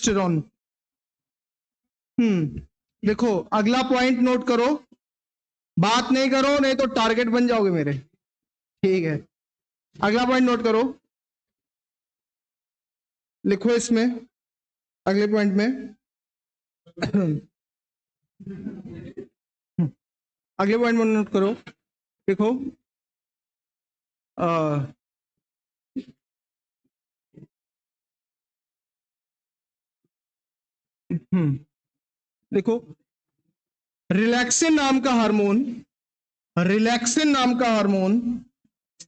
Progesterone. देखो अगला point note करो, बात नहीं करो नहीं तो टारगेट बन जाओगे मेरे, ठीक है। अगला पॉइंट नोट करो, लिखो इसमें अगले पॉइंट में अगले पॉइंट में नोट करो, देखो देखो रिलैक्सिन नाम का हार्मोन, रिलैक्सिन नाम का हार्मोन,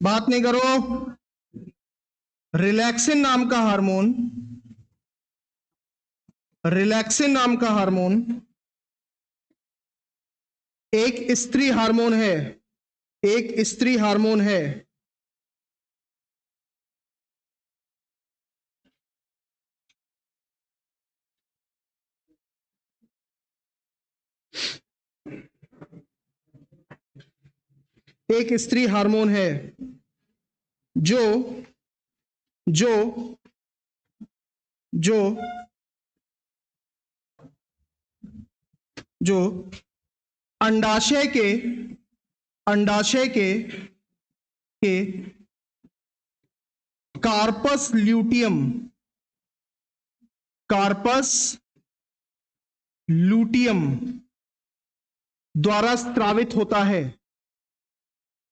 बात नहीं करो, रिलैक्सिन नाम का हार्मोन, रिलैक्सिन नाम का हार्मोन एक स्त्री हार्मोन है, एक स्त्री हार्मोन है। एक स्त्री हार्मोन है जो जो जो जो अंडाशय के कार्पस लूटियम द्वारा स्रावित होता है,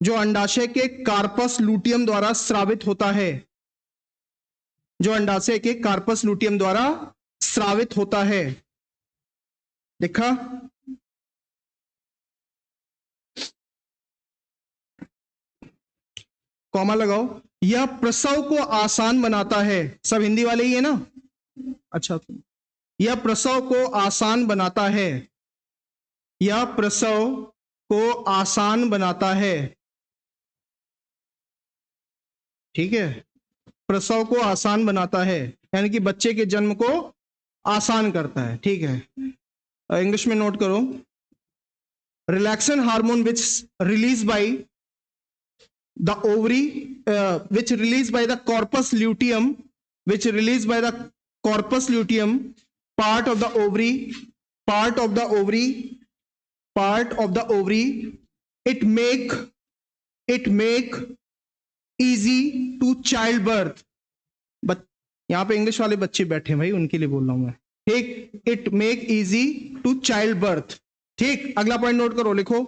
जो अंडाशय के कार्पस लूटियम द्वारा स्रावित होता है, जो अंडाशय के कार्पस लूटियम द्वारा स्रावित होता है। देखा, कॉमा लगाओ। यह प्रसव को आसान बनाता है, सब हिंदी वाले ही है ना, अच्छा। यह प्रसव को आसान बनाता है, यह प्रसव को आसान बनाता है, ठीक है, प्रसव को आसान बनाता है, यानी कि बच्चे के जन्म को आसान करता है, ठीक है। इंग्लिश में नोट करो, relaxin hormone which release by the ovary, which released by the corpus luteum, part of the ovary, it make easy to childbirth। यहां पे इंग्लिश वाले बच्चे बैठे हैं भाई, उनके लिए बोल रहा हूं मैं, ठीक। It make easy to childbirth, ठीक। अगला पॉइंट नोट करो, लिखो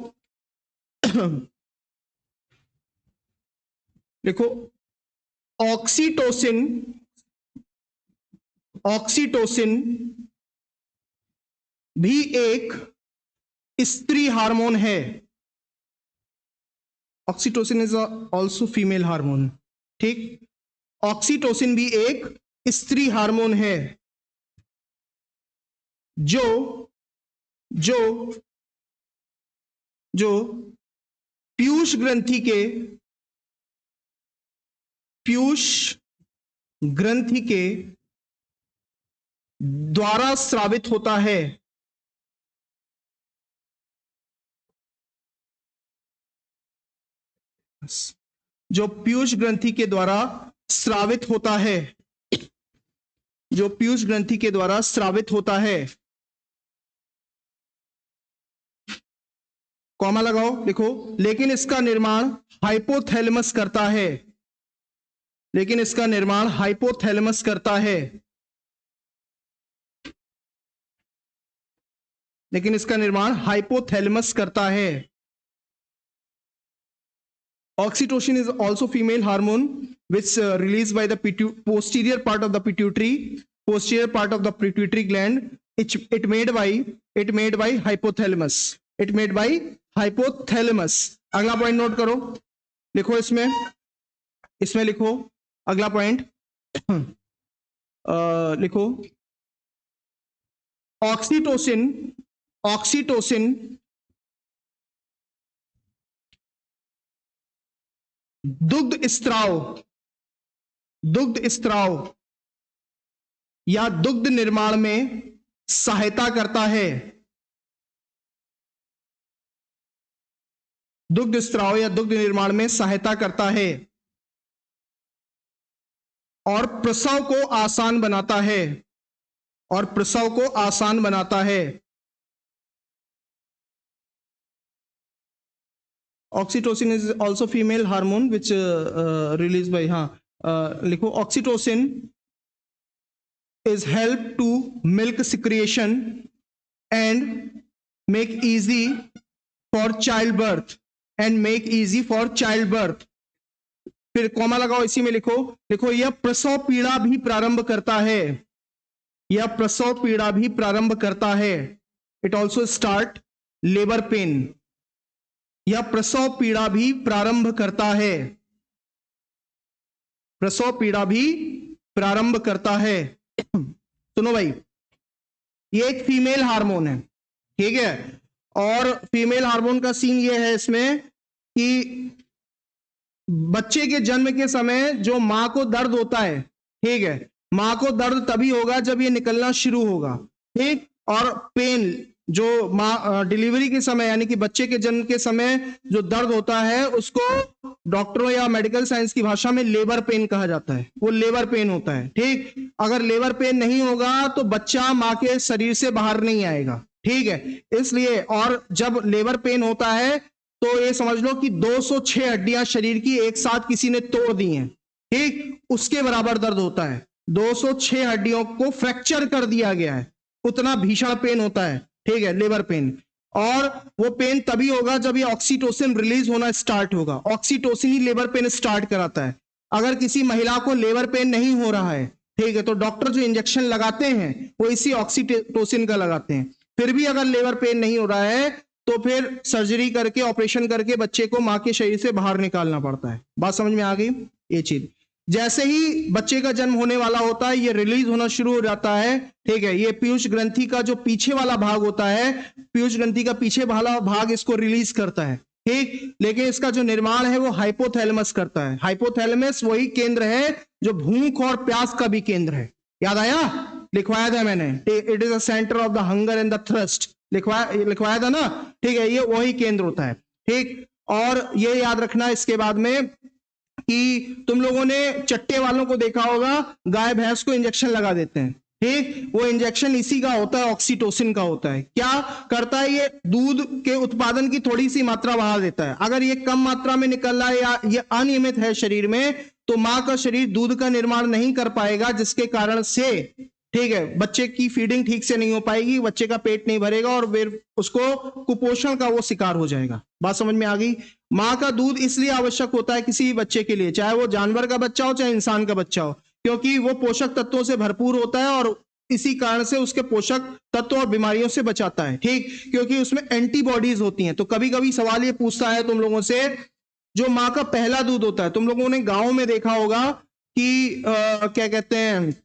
देखो ऑक्सीटोसिन भी एक स्त्री हार्मोन है। Oxytocin is also female hormone, ठीक। ऑक्सीटोसिन भी एक स्त्री हार्मोन है जो जो जो पीयूष ग्रंथि के द्वारा स्रावित होता है, जो पीयूष ग्रंथि के द्वारा स्रावित होता है, जो पीयूष ग्रंथि के द्वारा स्रावित होता है। कॉमा लगाओ, लिखो लेकिन इसका निर्माण हाइपोथैलेमस करता है, लेकिन इसका निर्माण हाइपोथैलेमस करता है, लेकिन इसका निर्माण हाइपोथैलेमस करता है। Oxytocin is also female hormone which released by the posterior part of the pituitary gland, it made by hypothalamus, अगला पॉइंट नोट करो, लिखो इसमें लिखो अगला पॉइंट लिखो ऑक्सीटोसिन दुग्ध स्त्राव या दुग्ध निर्माण में सहायता करता है, दुग्ध स्त्राव या दुग्ध निर्माण में सहायता करता है और प्रसव को आसान बनाता है, और प्रसव को आसान बनाता है। Oxytocin is also female hormone which release by, लिखो oxytocin is help to milk secretion and make easy for childbirth and make easy for childbirth। फिर कॉमा लगाओ, इसी में लिखो यह प्रसव पीड़ा भी प्रारंभ करता है, यह प्रसव पीड़ा भी प्रारंभ करता है। It also start labour pain. यह प्रसव पीड़ा भी प्रारंभ करता है, प्रसव पीड़ा भी प्रारंभ करता है। सुनो भाई, ये एक फीमेल हार्मोन है, ठीक है, और फीमेल हार्मोन का सीन ये है इसमें कि बच्चे के जन्म के समय जो मां को दर्द होता है, ठीक है, मां को दर्द तभी होगा जब ये निकलना शुरू होगा, ठीक, और पेन जो मां डिलीवरी के समय यानी कि बच्चे के जन्म के समय जो दर्द होता है उसको डॉक्टरों या मेडिकल साइंस की भाषा में लेबर पेन कहा जाता है, वो लेबर पेन होता है, ठीक। अगर लेबर पेन नहीं होगा तो बच्चा मां के शरीर से बाहर नहीं आएगा, ठीक है, इसलिए। और जब लेबर पेन होता है तो ये समझ लो कि 206 हड्डियां शरीर की एक साथ किसी ने तोड़ दी हैं, ठीक, उसके बराबर दर्द होता है। 206 हड्डियों को फ्रैक्चर कर दिया गया है, उतना भीषण पेन होता है, ठीक है, लेबर पेन। और वो पेन तभी होगा जब ये ऑक्सीटोसिन रिलीज होना स्टार्ट होगा। ऑक्सीटोसिन ही लेबर पेन स्टार्ट कराता है। अगर किसी महिला को लेबर पेन नहीं हो रहा है, ठीक है, तो डॉक्टर जो इंजेक्शन लगाते हैं वो इसी ऑक्सीटोसिन का लगाते हैं। फिर भी अगर लेबर पेन नहीं हो रहा है तो फिर सर्जरी करके ऑपरेशन करके बच्चे को मां के शरीर से बाहर निकालना पड़ता है। बात समझ में आ गई? ये चीज जैसे ही बच्चे का जन्म होने वाला होता है ये रिलीज होना शुरू हो जाता है, ठीक है। ये पीयूष ग्रंथि का जो पीछे वाला भाग होता है, पीयूष ग्रंथि का पीछे वाला भाग इसको रिलीज करता है, ठीक। लेकिन इसका जो निर्माण है वो हाइपोथैलेमस करता है। हाइपोथैलेमस वही केंद्र है जो भूख और प्यास का भी केंद्र है। याद आया? लिखवाया था मैंने, it is a centre of the hunger and the thrust, लिखवाया था ना, ठीक है, ये वही केंद्र होता है, ठीक। और ये याद रखना इसके बाद में कि तुम लोगों ने चट्टे वालों को देखा होगा, गाय भैंस को इंजेक्शन लगा देते हैं, ठीक, वो इंजेक्शन इसी का होता है, ऑक्सीटोसिन का होता है। क्या करता है? ये दूध के उत्पादन की थोड़ी सी मात्रा बढ़ा देता है। अगर ये कम मात्रा में निकल रहा है या ये अनियमित है शरीर में, तो मां का शरीर दूध का निर्माण नहीं कर पाएगा, जिसके कारण से, ठीक है, बच्चे की फीडिंग ठीक से नहीं हो पाएगी, बच्चे का पेट नहीं भरेगा और फिर उसको कुपोषण का वो शिकार हो जाएगा। बात समझ में आ गई? मां का दूध इसलिए आवश्यक होता है किसी भी बच्चे के लिए, चाहे वो जानवर का बच्चा हो चाहे इंसान का बच्चा हो, क्योंकि वो पोषक तत्वों से भरपूर होता है और इसी कारण से उसके पोषक तत्व और बीमारियों से बचाता है, ठीक, क्योंकि उसमें एंटीबॉडीज होती हैं। तो कभी कभी सवाल ये पूछता है तुम लोगों से, जो मां का पहला दूध होता है, तुम लोगों ने गांव में देखा होगा कि क्या कहते हैं,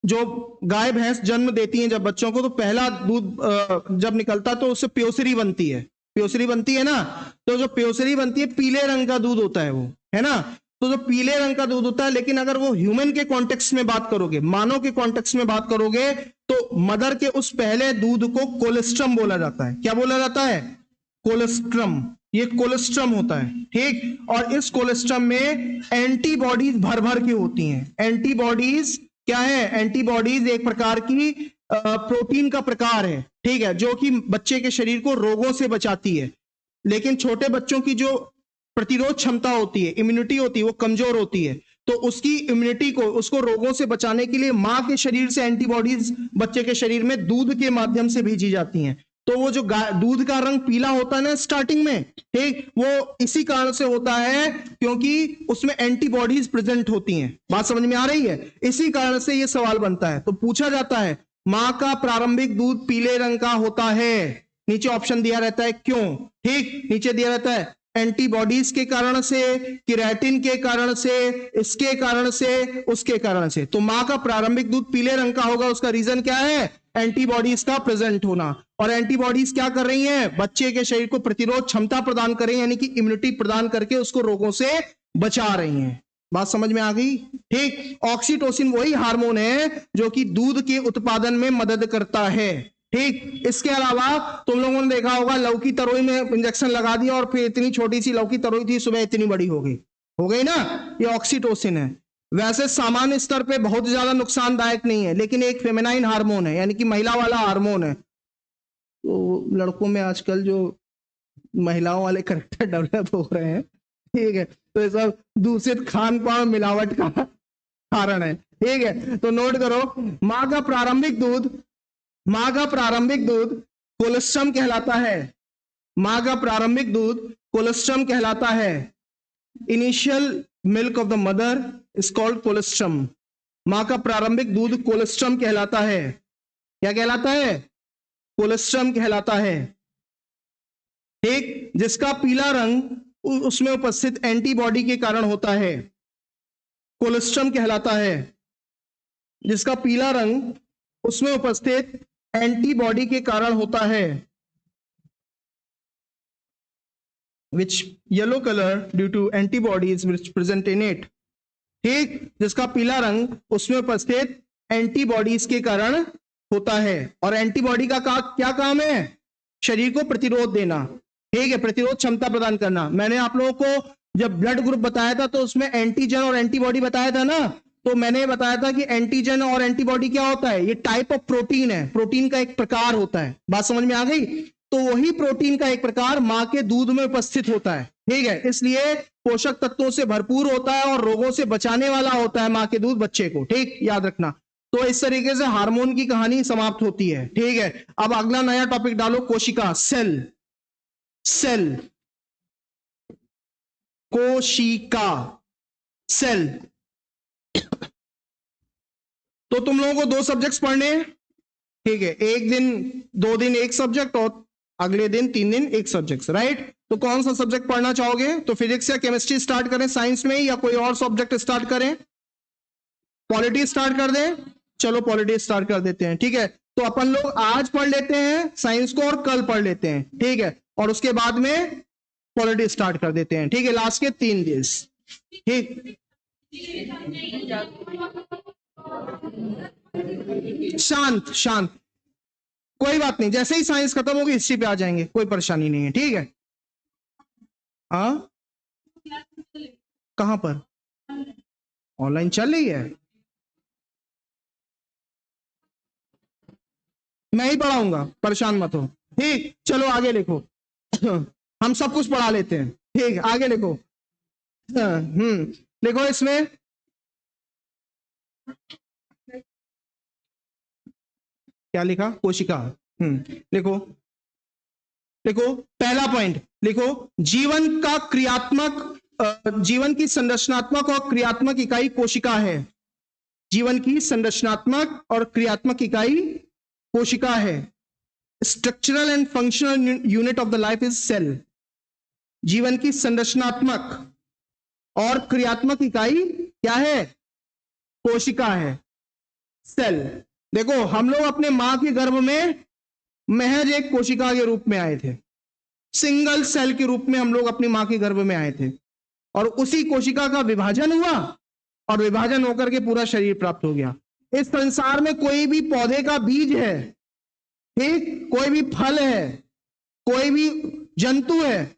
जो गाय भैंस जन्म देती हैं जब बच्चों को, तो पहला दूध जब निकलता है तो उससे प्योसरी बनती है, प्योसरी बनती है ना। तो जो प्योसरी बनती है पीले रंग का दूध होता है वो, है ना। तो जो पीले रंग का दूध होता है, लेकिन अगर वो ह्यूमन के कॉन्टेक्स्ट में बात करोगे, मानव के कॉन्टेक्स्ट में बात करोगे, तो मदर के उस पहले दूध को कोलेस्ट्रम बोला जाता है। क्या बोला जाता है? कोलेस्ट्रम। ये कोलेस्ट्रम होता है, ठीक। और इस कोलेस्ट्रम में एंटीबॉडीज भर भर के होती हैं। एंटीबॉडीज क्या है? एंटीबॉडीज एक प्रकार की प्रोटीन का प्रकार है, ठीक है, जो कि बच्चे के शरीर को रोगों से बचाती है। लेकिन छोटे बच्चों की जो प्रतिरोध क्षमता होती है, इम्यूनिटी होती है, वो कमजोर होती है। तो उसकी इम्यूनिटी को, उसको रोगों से बचाने के लिए मां के शरीर से एंटीबॉडीज बच्चे के शरीर में दूध के माध्यम से भेजी जाती हैं। तो वो जो दूध का रंग पीला होता है ना स्टार्टिंग में, ठीक, वो इसी कारण से होता है क्योंकि उसमें एंटीबॉडीज प्रेजेंट होती हैं। बात समझ में आ रही है? इसी कारण से ये सवाल बनता है। तो पूछा जाता है मां का प्रारंभिक दूध पीले रंग का होता है, नीचे ऑप्शन दिया रहता है क्यों, ठीक, नीचे दिया रहता है एंटीबॉडीज के कारण से, केराटिन के कारण से, इसके कारण से, उसके कारण से। तो मां का प्रारंभिक दूध पीले रंग का होगा, उसका रीजन क्या है? एंटीबॉडीज का प्रेजेंट होना। और एंटीबॉडीज क्या कर रही हैं? बच्चे के शरीर को प्रतिरोध क्षमता प्रदान कर रही हैं, यानी कि इम्यूनिटी प्रदान करके उसको रोगों से बचा रही हैं। बात समझ में आ गई? ठीक। ऑक्सीटोसिन वही हार्मोन है जो कि दूध के उत्पादन में मदद करता है, ठीक। इसके अलावा तुम लोगों ने देखा होगा लौकी तरोई में इंजेक्शन लगा दिया और फिर इतनी छोटी सी लौकी तरोई थी, सुबह इतनी बड़ी हो गई ना, ये ऑक्सीटोसिन है। वैसे सामान्य स्तर पे बहुत ज्यादा नुकसानदायक नहीं है, लेकिन एक फेमिनाइन हार्मोन है, यानी कि महिला वाला हार्मोन है। तो लड़कों में आजकल जो महिलाओं वाले करेक्टर डेवलप हो रहे हैं, ठीक है, तो ये सब दूषित खान पान मिलावट का कारण है, ठीक है। तो नोट करो, मां का प्रारंभिक दूध, मां का प्रारंभिक दूध कोलेस्ट्रम कहलाता है। मां का प्रारंभिक दूध कोलेस्ट्रम कहलाता है। Initial milk of the mother is called colostrum. मां का प्रारंभिक दूध कोलेस्ट्रम कहलाता है। क्या कहलाता है? कोलेस्ट्रम कहलाता है, ठीक, जिसका पीला रंग उसमें उपस्थित एंटीबॉडी के कारण होता है। कोलेस्ट्रम कहलाता है, जिसका पीला रंग उसमें उपस्थित एंटीबॉडी के कारण होता है। which yellow color due to antibodies which present in it, ठीक, जिसका पीला रंग उसमें उपस्थित एंटीबॉडीज के कारण होता है। और एंटीबॉडी का क्या काम है? शरीर को प्रतिरोध देना, ठीक है, प्रतिरोध क्षमता प्रदान करना। मैंने आप लोगों को जब ब्लड ग्रुप बताया था तो उसमें एंटीजन और एंटीबॉडी बताया था ना, तो मैंने बताया था कि एंटीजन और एंटीबॉडी क्या होता है? ये टाइप ऑफ प्रोटीन है, प्रोटीन का एक प्रकार होता है। बात समझ में आ गई? तो वही प्रोटीन का एक प्रकार मां के दूध में उपस्थित होता है, ठीक है, इसलिए पोषक तत्वों से भरपूर होता है और रोगों से बचाने वाला होता है मां के दूध बच्चे को, ठीक, याद रखना। तो इस तरीके से हार्मोन की कहानी समाप्त होती है, ठीक है। अब अगला नया टॉपिक डालो, कोशिका, सेल। सेल, कोशिका, सेल। तो तुम लोगों को 2 सब्जेक्ट्स पढ़ने हैं, ठीक है, एक दिन 2 दिन एक सब्जेक्ट और अगले दिन 3 दिन एक सब्जेक्ट, राइट। तो कौन सा सब्जेक्ट पढ़ना चाहोगे? तो फिजिक्स या केमिस्ट्री स्टार्ट करें साइंस में, या कोई और सब्जेक्ट स्टार्ट करें? पॉलिटी स्टार्ट कर दें? चलो पॉलिटी स्टार्ट कर देते हैं, ठीक है। तो अपन लोग आज पढ़ लेते हैं साइंस को और कल पढ़ लेते हैं, ठीक है, और उसके बाद में पॉलिटी स्टार्ट कर देते हैं, ठीक है, लास्ट के 3 दिन, ठीक। शांत शांत, कोई बात नहीं, जैसे ही साइंस खत्म होगी हिस्ट्री पे आ जाएंगे, कोई परेशानी नहीं है, ठीक है। हाँ, कहां पर? ऑनलाइन चल रही है? मैं ही पढ़ाऊंगा, परेशान मत हो, ठीक। चलो आगे लिखो। हम सब कुछ पढ़ा लेते हैं, ठीक, आगे लिखो। लिखो इसमें, क्या लिखा? कोशिका। लिखो, लिखो पहला पॉइंट, लिखो जीवन का क्रियात्मक, जीवन की संरचनात्मक और क्रियात्मक इकाई कोशिका है। जीवन की संरचनात्मक और क्रियात्मक इकाई कोशिका है। Structural and functional unit of the life is cell. जीवन की संरचनात्मक और क्रियात्मक इकाई क्या है? कोशिका है, सेल। देखो हम लोग अपने मां के गर्भ में महज एक कोशिका के रूप में आए थे, सिंगल सेल के रूप में हम लोग अपनी मां के गर्भ में आए थे, और उसी कोशिका का विभाजन हुआ और विभाजन होकर के पूरा शरीर प्राप्त हो गया। इस संसार में कोई भी पौधे का बीज है, ठीक, कोई भी फल है, कोई भी जंतु है,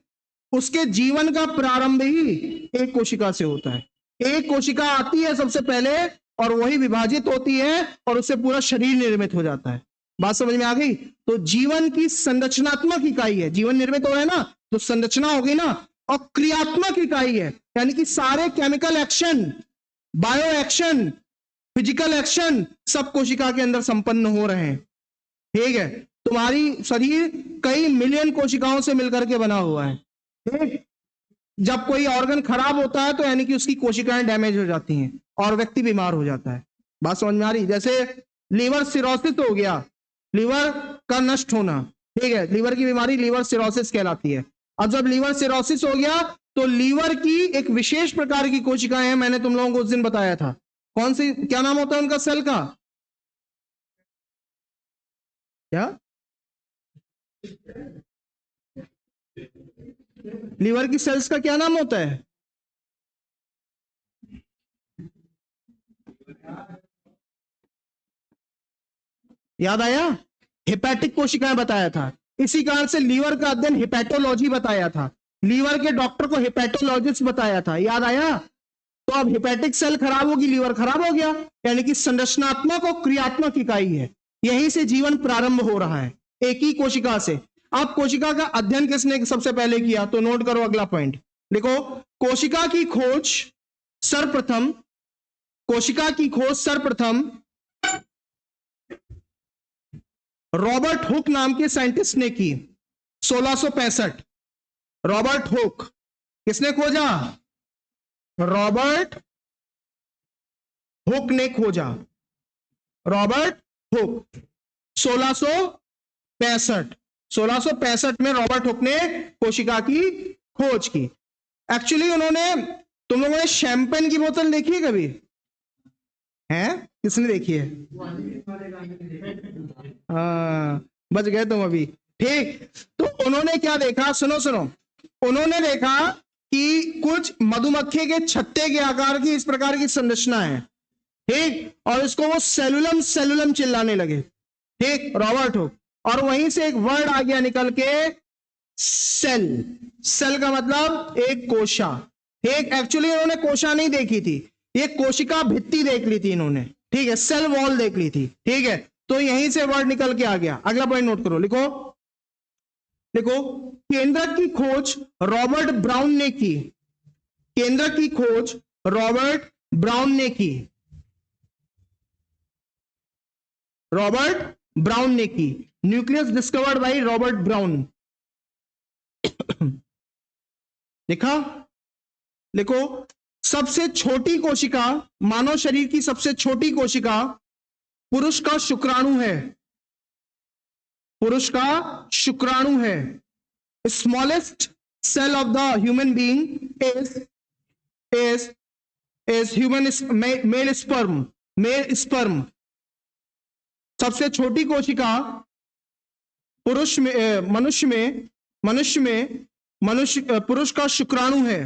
उसके जीवन का प्रारंभ ही एक कोशिका से होता है। एक कोशिका आती है सबसे पहले और वही विभाजित होती है और उससे पूरा शरीर निर्मित हो जाता है। बात समझ में आ गई? तो जीवन की संरचनात्मक इकाई है, जीवन निर्मित हो रहा है ना, तो संरचना होगी ना, और क्रियात्मक इकाई है, यानी कि सारे chemical action, bio action, physical action सब कोशिका के अंदर संपन्न हो रहे हैं, ठीक है। तुम्हारी शरीर कई मिलियन कोशिकाओं से मिलकर के बना हुआ है, ठीक। जब कोई ऑर्गन खराब होता है तो यानी कि उसकी कोशिकाएं डैमेज हो जाती हैं और व्यक्ति बीमार हो जाता है। बात समझ में आ रही? जैसे लीवर सिरोसिस हो गया, लीवर का नष्ट होना, ठीक है, लीवर की बीमारी लीवर सिरोसिस कहलाती है। अब जब लीवर सिरोसिस हो गया तो लीवर की एक विशेष प्रकार की कोशिकाएं हैं, मैंने तुम लोगों को उस दिन बताया था, कौन सी, क्या नाम होता है उनका सेल का? क्या? लीवर की सेल्स का क्या नाम होता है? याद आया? हिपैटिक कोशिकाएं बताया था। इसी कारण से लीवर का अध्ययन हिपैटोलॉजी बताया था, लीवर के डॉक्टर को हिपैटोलॉजिस्ट बताया था। याद आया? तो अब हेपेटिक सेल खराब होगी, लीवर खराब हो गया, यानी कि संरचनात्मक और क्रियात्मक इकाई है। यहीं से जीवन प्रारंभ हो रहा है, एक ही कोशिका से। अब कोशिका का अध्ययन किसने सबसे पहले किया, तो नोट करो अगला पॉइंट, देखो। कोशिका की खोज सर्वप्रथम, कोशिका की खोज सर्वप्रथम रॉबर्ट हुक नाम के साइंटिस्ट ने की, 1665। रॉबर्ट हुक, किसने खोजा, रॉबर्ट हुक ने खोजा, रॉबर्ट हुक, 1665। 1665 में रॉबर्ट हुक ने कोशिका की खोज की। एक्चुअली उन्होंने, तुम लोगों ने शैंपेन की बोतल देखी है कभी, है किसने देखी है, हाँ बच गए तुम अभी, ठीक। तो उन्होंने क्या देखा, सुनो सुनो, उन्होंने देखा कि कुछ मधुमक्खी के छत्ते के आकार की इस प्रकार की संरचना है, ठीक, और इसको वो सेलुलम सेलुलम चिल्लाने लगे, ठीक, रॉबर्ट हुक। और वहीं से एक वर्ड आ गया निकल के, सेल। सेल का मतलब एक कोशा, ठीक। एक्चुअली इन्होंने कोशा नहीं देखी थी, ये कोशिका भित्ति देख ली थी इन्होंने, ठीक है, सेल वॉल देख ली थी, ठीक है। तो यहीं से वर्ड निकल के आ गया। अगला पॉइंट नोट करो, लिखो, लिखो, केंद्रक की खोज रॉबर्ट ब्राउन ने की, केंद्रक की खोज रॉबर्ट ब्राउन ने की, रॉबर्ट ब्राउन ने की। Nucleus discovered by Robert brown. लिखा, लिखो, सबसे छोटी कोशिका, मानव शरीर की सबसे छोटी कोशिका पुरुष का शुक्राणु है, पुरुष का शुक्राणु है। Smallest cell of the human being is human male sperm, male sperm. सबसे छोटी कोशिका पुरुष में, मनुष्य पुरुष का शुक्राणु है,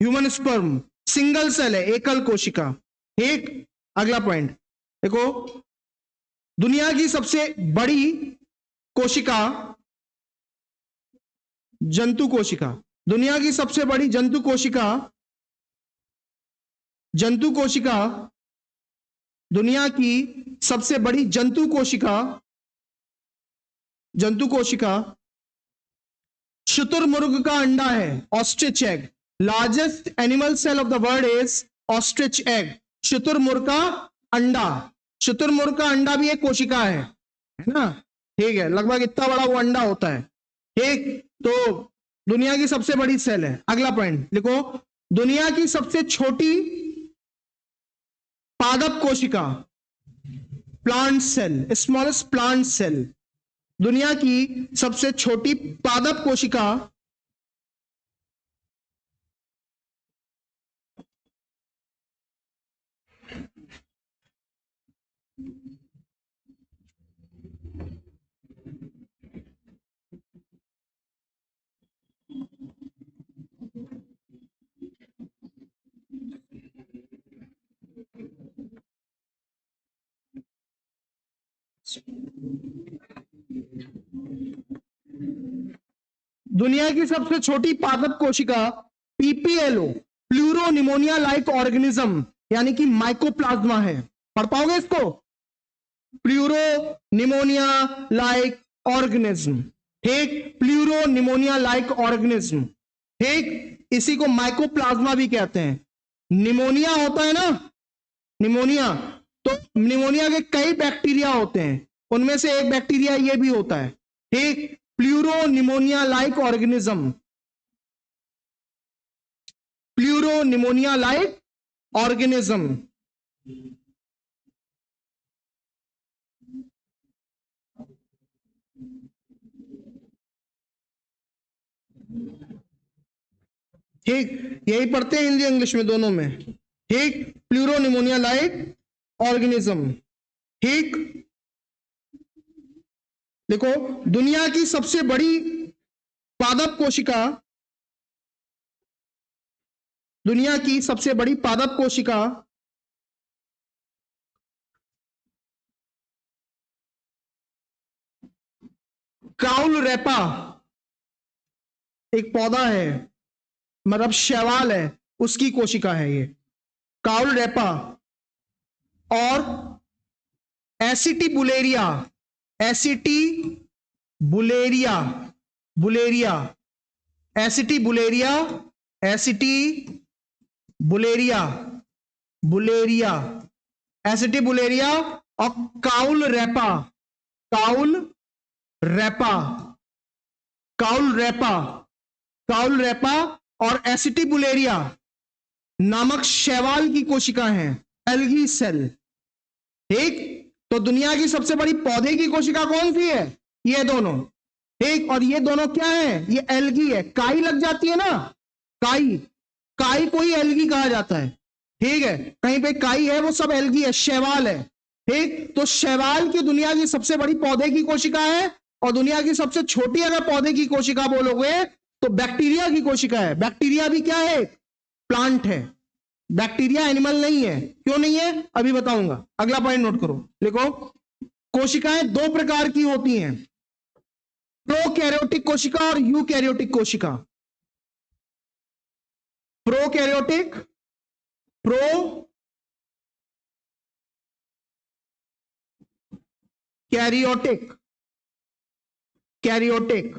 ह्यूमन स्पर्म, सिंगल सेल है, एकल कोशिका, ठीक। अगला पॉइंट देखो, दुनिया की सबसे बड़ी कोशिका जंतु कोशिका, दुनिया की सबसे बड़ी जंतु कोशिका, जंतु कोशिका, दुनिया की सबसे बड़ी जंतु कोशिका, जंतु कोशिका शुतुरमुर्ग का अंडा है, ostrich egg. Largest animal cell of the world is ostrich egg, शुतुरमुर्ग का अंडा। शुतुरमुर्ग का अंडा भी एक कोशिका है ना, ठीक है, लगभग इतना बड़ा वो अंडा होता है, ठीक। तो दुनिया की सबसे बड़ी सेल है। अगला पॉइंट लिखो, दुनिया की सबसे छोटी पादप कोशिका, plant cell, smallest plant cell. दुनिया की सबसे छोटी पादप कोशिका दुनिया की सबसे छोटी पादप कोशिका PPLO, pleuro pneumonia like organism, यानी कि माइकोप्लाज्मा है। पढ़ पाओगे इसको, प्लूरो निमोनिया लाइक ऑर्गेनिज्म, ठीक, प्लूरो निमोनिया लाइक ऑर्गेनिज्म, ठीक। इसी को माइकोप्लाज्मा भी कहते हैं। निमोनिया होता है ना, निमोनिया, तो निमोनिया के कई बैक्टीरिया होते हैं, उनमें से एक बैक्टीरिया ये भी होता है, ठीक। Pleuro pneumonia like organism, pleuro pneumonia like organism. ठीक, यही पढ़ते हैं हिंदी इंग्लिश में दोनों में, ठीक। प्लूरो निमोनिया लाइक ऑर्गेनिज्म, ठीक। देखो, दुनिया की सबसे बड़ी पादप कोशिका, दुनिया की सबसे बड़ी पादप कोशिका काउल रेपा, एक पौधा है, मतलब शैवाल है, उसकी कोशिका है ये, काउल रेपा और एसिटी बुलेरिया, एसिटी बुलेरिया, बुलेरिया, एसिटी बुलेरिया, एसिटी बुलेरिया, बुलेरिया, एसिटी बुलेरिया और काउल रेपा, काउल रेपा, काउल रेपा, काउल रेपा और एसिटी बुलेरिया नामक शैवाल की कोशिका हैं, एल्गी सेल। ठीक, तो दुनिया की सबसे बड़ी पौधे की कोशिका कौन सी है? ये दोनों। ठीक, और ये दोनों क्या है? ये एल्गी है। काई लग जाती है ना, काई, काई को ही एल्गी कहा जाता है। ठीक है, कहीं पे काई है वो सब एल्गी है, शैवाल है। ठीक, तो शैवाल की दुनिया की सबसे बड़ी पौधे की कोशिका है, और दुनिया की सबसे छोटी अगर पौधे की कोशिका बोलोगे तो बैक्टीरिया की कोशिका है। बैक्टीरिया भी क्या है? प्लांट है। बैक्टीरिया एनिमल नहीं है। क्यों नहीं है? अभी बताऊंगा। अगला पॉइंट नोट करो, लिखो। कोशिकाएं दो प्रकार की होती हैं, प्रोकैरियोटिक कोशिका और यूकैरियोटिक कोशिका। Prokaryotic, pro karyotic, karyotic,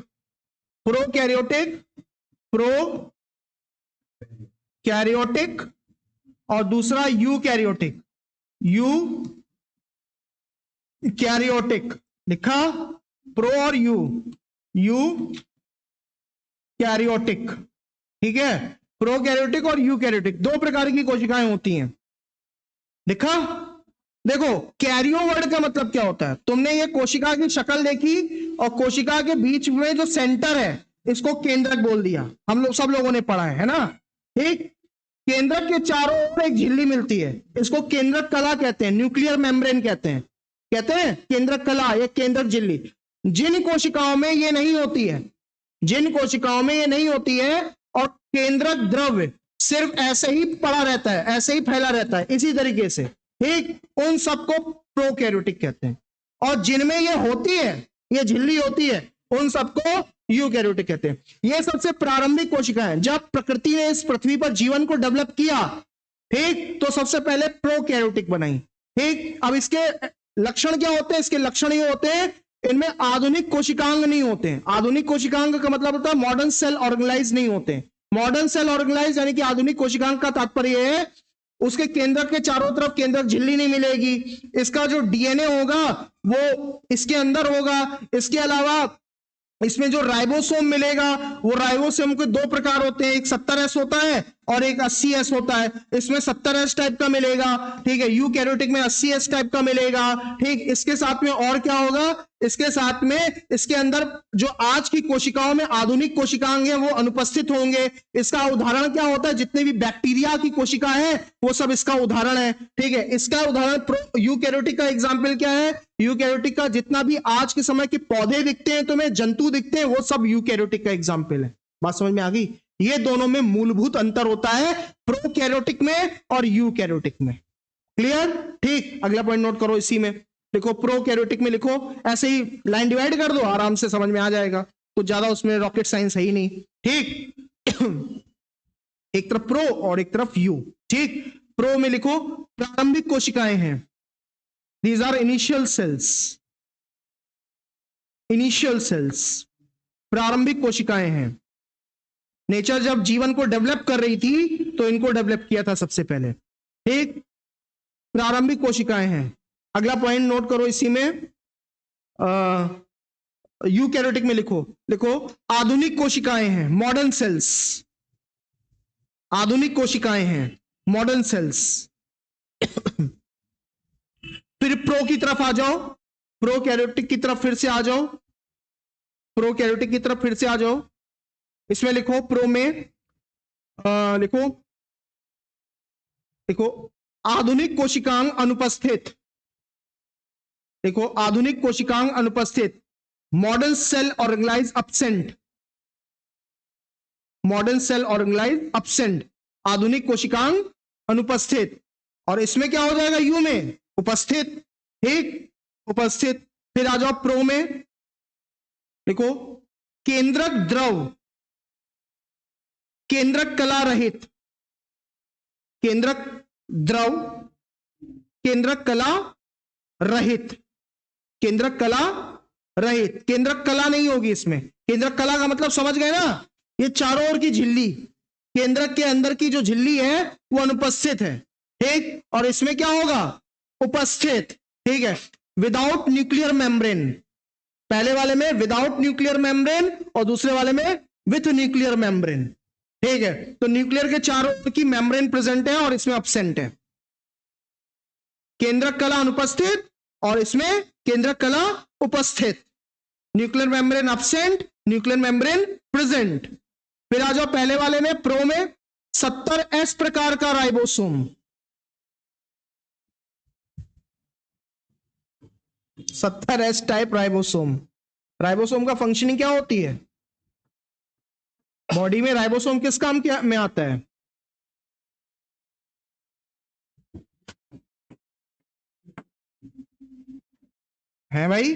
prokaryotic, pro karyotic और दूसरा यूकैरियोटिक, यू कैरियोटिक। लिखा? प्रो और यू कैरियोटिक। ठीक है, प्रोकैरियोटिक और यूकैरियोटिक दो प्रकार की कोशिकाएं होती हैं। लिखा? देखो, कैरियो वर्ड का मतलब क्या होता है? तुमने ये कोशिका की शक्ल देखी और कोशिका के बीच में जो सेंटर है इसको केंद्रक बोल दिया। हम लोग सब लोगों ने पढ़ा है ना? ठीक, केंद्रक के चारों ओर एक झिल्ली मिलती है, इसको केंद्रक कला कहते हैं, न्यूक्लियर मेम्ब्रेन कहते हैं। कहते हैं केंद्रक कला, ये केंद्रक झिल्ली। जिन कोशिकाओं में ये नहीं होती है, जिन कोशिकाओं में ये नहीं होती है और केंद्रक द्रव्य सिर्फ ऐसे ही पड़ा रहता है, ऐसे ही फैला रहता है इसी तरीके से, ठीक, उन सबको प्रोकैरियोटिक कहते हैं। और जिनमें ये होती है, ये झिल्ली होती है, उन सबको यूकैरियोटिक कहते हैं। ये सबसे प्रारंभिक कोशिकाएं, जब प्रकृति ने इस पृथ्वी पर जीवन को डेवलप किया, ठीक, तो सबसे पहले प्रोकैरियोटिक बनाई। ठीक, अब इसके लक्षण क्या होते हैं? इसके लक्षण ये होते हैं, इनमें आधुनिक कोशिकांग नहीं होते हैं। आधुनिक कोशिकांग का मतलब होता है मॉडर्न सेल ऑर्गेनाइज नहीं होते हैं। मॉडर्न सेल ऑर्गेनाइज यानी कि आधुनिक कोशिकांग का तात्पर्य है उसके केंद्रक के चारों तरफ केंद्रक झिल्ली नहीं मिलेगी, इसका जो डीएनए होगा वो इसके अंदर होगा, इसके अलावा इसमें जो राइबोसोम मिलेगा, वो राइबोसोम के दो प्रकार होते हैं, एक 70S होता है और एक 80S होता है। इसमें 70S टाइप का मिलेगा, ठीक है, यूकैरियोटिक में 80S टाइप का मिलेगा। ठीक, इसके साथ में और क्या होगा? इसके साथ में इसके अंदर जो आज की कोशिकाओं में आधुनिक कोशिकांग है वो अनुपस्थित होंगे। इसका उदाहरण क्या होता है? जितने भी बैक्टीरिया की कोशिका है वो सब इसका उदाहरण है। ठीक है, इसका उदाहरण यूकैरियोटिक का एग्जाम्पल क्या है? यूकैरियोटिक का जितना भी आज के समय के पौधे दिखते हैं, तुम्हें जंतु दिखते हैं, वो सब यूकैरियोटिक का एग्जाम्पल है। बात समझ में आ गई? ये दोनों में मूलभूत अंतर होता है, प्रोकैरियोटिक में और यूकैरियोटिक में। क्लियर? ठीक, अगला पॉइंट नोट करो इसी में। लिखो प्रोकैरियोटिक में, लिखो ऐसे ही लाइन डिवाइड कर दो, आराम से समझ में आ जाएगा, कुछ ज्यादा उसमें रॉकेट साइंस है ही नहीं। ठीक, एक तरफ प्रो और एक तरफ यू। ठीक, प्रो में लिखो प्रारंभिक कोशिकाएं हैं, these are initial cells, initial cells, प्रारंभिक कोशिकाएं हैं। नेचर जब जीवन को डेवलप कर रही थी तो इनको डेवलप किया था सबसे पहले। ठीक, प्रारंभिक कोशिकाएं हैं। अगला पॉइंट नोट करो इसी में, यूकैरियोटिक में लिखो, लिखो आधुनिक कोशिकाएं हैं, मॉडर्न सेल्स, आधुनिक कोशिकाएं हैं, मॉडर्न सेल्स। फिर प्रो की तरफ आ जाओ, प्रोकैरियोटिक की तरफ फिर से आ जाओ, प्रोकैरियोटिक की तरफ फिर से आ जाओ। इसमें लिखो प्रो में लिखो, लिखो आधुनिक कोशिकांग अनुपस्थित, देखो आधुनिक कोशिकांग अनुपस्थित, modern cell organelles absent, modern cell organelles absent, आधुनिक कोशिकांग अनुपस्थित। और इसमें क्या हो जाएगा? यू में उपस्थित। ठीक, उपस्थित। फिर आ जाओ प्रो में, देखो केंद्रक द्रव, केंद्रक कला रहित, केंद्रक द्रव, केंद्रक कला रहित, केंद्रक कला रहित, केंद्रक कला नहीं होगी इसमें। केंद्रक कला का मतलब समझ गए ना, ये चारों ओर की झिल्ली, केंद्रक के अंदर की जो झिल्ली है वो अनुपस्थित है, ठीक। और इसमें क्या होगा, उपस्थित, ठीक है। विदाउट न्यूक्लियर मेम्ब्रेन, पहले वाले में विदाउट न्यूक्लियर मेम्ब्रेन और दूसरे वाले में विथ न्यूक्लियर मेम्ब्रेन, ठीक है। तो न्यूक्लियर के चारों ओर की मेम्ब्रेन प्रेजेंट है और इसमें एब्सेंट है। केंद्रक कला अनुपस्थित और इसमें केंद्रक कला उपस्थित, nuclear membrane absent, nuclear membrane present. फिर आ जाओ पहले वाले में, प्रो में 70S प्रकार का ribosome, 70S type ribosome. Ribosome का फंक्शनिंग क्या होती है बॉडी में, राइबोसोम किस काम के में आता है भाई,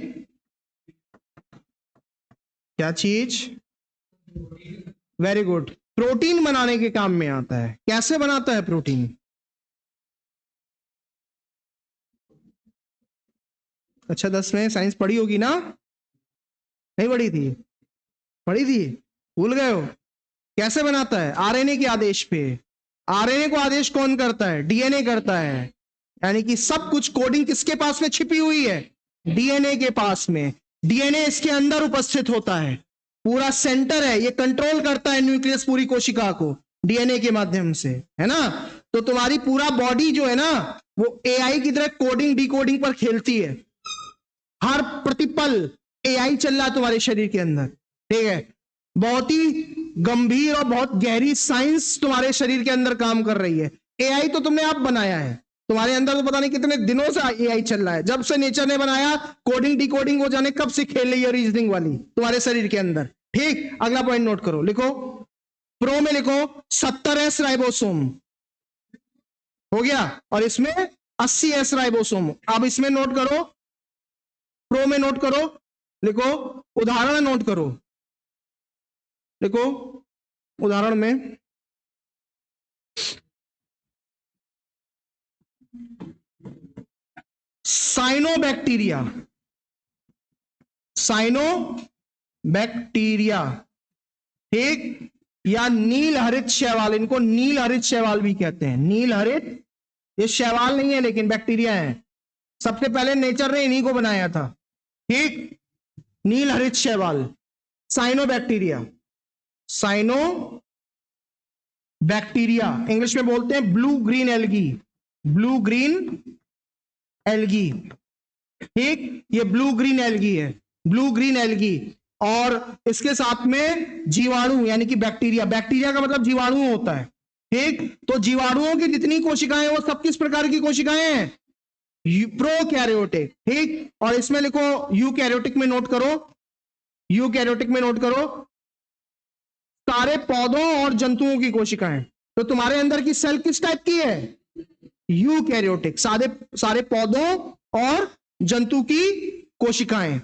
क्या चीज, वेरी गुड, प्रोटीन बनाने के काम में आता है। कैसे बनाता है प्रोटीन, अच्छा 10 में साइंस पढ़ी होगी ना, नहीं पढ़ी थी, पढ़ी थी, भूल गए हो। कैसे बनाता है, आरएनए के आदेश पे। आरएनए को आदेश कौन करता है, डीएनए करता है, यानी कि सब कुछ कोडिंग किसके पास में छिपी हुई है, डीएनए के पास में। डीएनए इसके अंदर उपस्थित होता है, पूरा सेंटर है, ये कंट्रोल करता है न्यूक्लियस पूरी कोशिका को डीएनए के माध्यम से, है ना। तो तुम्हारी पूरा बॉडी जो है ना वो एआई की तरह कोडिंग डिकोडिंग पर खेलती है, हर प्रतिपल एआई चल रहा है तुम्हारे शरीर के अंदर, ठीक है। बहुत ही गंभीर और बहुत गहरी साइंस तुम्हारे शरीर के अंदर काम कर रही है। एआई तो तुमने आप बनाया है, तुम्हारे अंदर तो पता नहीं कितने दिनों से एआई चल रहा है, जब से नेचर ने बनाया, कोडिंग डिकोडिंग हो जाने कब से खेल रही है रीजनिंग वाली तुम्हारे शरीर के अंदर, ठीक। अगला पॉइंट नोट करो, लिखो प्रो में, लिखो 70S राइबोसोम हो गया, और इसमें 80S राइबोसोम। अब इसमें नोट करो, प्रो में नोट करो, लिखो उदाहरण नोट करो, लिखो उदाहरण में साइनोबैक्टीरिया, साइनोबैक्टीरिया, ठीक, या नील हरित शैवाल, इनको नील हरित शैवाल भी कहते हैं, नील हरित, ये शैवाल नहीं है लेकिन बैक्टीरिया है, सबसे पहले नेचर ने इन्हीं को बनाया था, ठीक। नील हरित शैवाल, साइनोबैक्टीरिया, साइनो बैक्टीरिया, इंग्लिश में बोलते हैं blue green algae, blue green algae, ठीक। ये ब्लू ग्रीन एल्गी है, ब्लू ग्रीन एल्गी। और इसके साथ में जीवाणु यानी कि बैक्टीरिया, बैक्टीरिया का मतलब जीवाणु होता है, ठीक। तो जीवाणुओं की जितनी कोशिकाएं वो सब किस प्रकार की कोशिकाएं हैं, प्रोकैरियोटिक, ठीक। और इसमें लिखो यूकैरियोटिक में नोट करो, यूकैरियोटिक में नोट करो सारे पौधों और जंतुओं की कोशिकाएं। तो तुम्हारे अंदर की सेल किस टाइप की है, यूकैरियोटिक, सारे पौधों और जंतु की कोशिकाएं,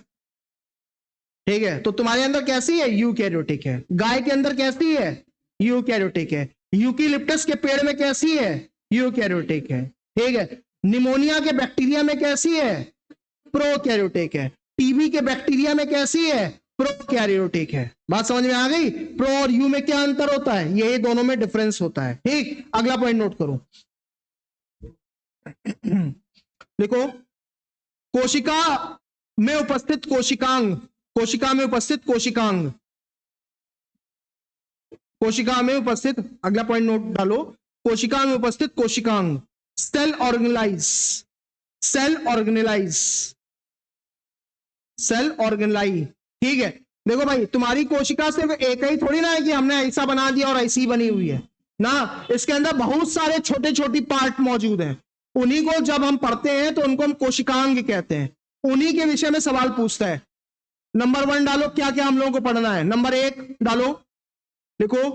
ठीक है। तो तुम्हारे अंदर कैसी है, यूकैरियोटिक है। गाय के अंदर कैसी है, यूकैरियोटिक है। यूकेलिप्टस के पेड़ में कैसी है, यूकैरियोटिक है, ठीक है। निमोनिया के बैक्टीरिया में कैसी है, प्रोकैरियोटिक है। टीबी के बैक्टीरिया में कैसी है, प्रोकैरियोटिक है। बात समझ में आ गई, प्रो और यू में क्या अंतर होता है, यही दोनों में डिफरेंस होता है, ठीक। अगला पॉइंट नोट करो, देखो कोशिका में उपस्थित कोशिकांग, कोशिका में उपस्थित कोशिकांग, कोशिका में उपस्थित, अगला पॉइंट नोट डालो, कोशिका में उपस्थित कोशिकांग, cell organelles, cell organelles, cell organelles, ठीक है। देखो भाई तुम्हारी कोशिका सिर्फ एक ही थोड़ी ना है कि हमने ऐसा बना दिया और ऐसी बनी हुई है ना, इसके अंदर बहुत सारे छोटे छोटे पार्ट मौजूद हैं, उन्हीं को जब हम पढ़ते हैं तो उनको हम कोशिकांग कहते हैं, उन्हीं के विषय में सवाल पूछता है। नंबर 1 डालो, क्या क्या हम लोगों को पढ़ना है, नंबर 1 डालो, लिखो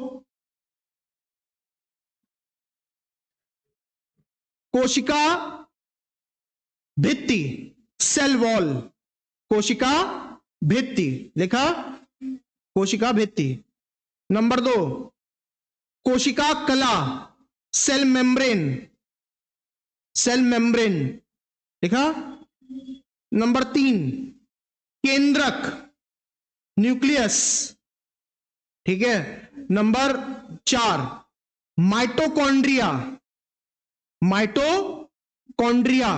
कोशिका भित्ति, सेल वॉल, कोशिका भित्ति, लिखा कोशिका भित्ति। नंबर 2 कोशिका कला, सेल मेम्ब्रेन, सेल मेम्ब्रेन लिखा। नंबर 3 केंद्रक, न्यूक्लियस, ठीक है। नंबर 4 माइटोकॉन्ड्रिया, माइटोकॉन्ड्रिया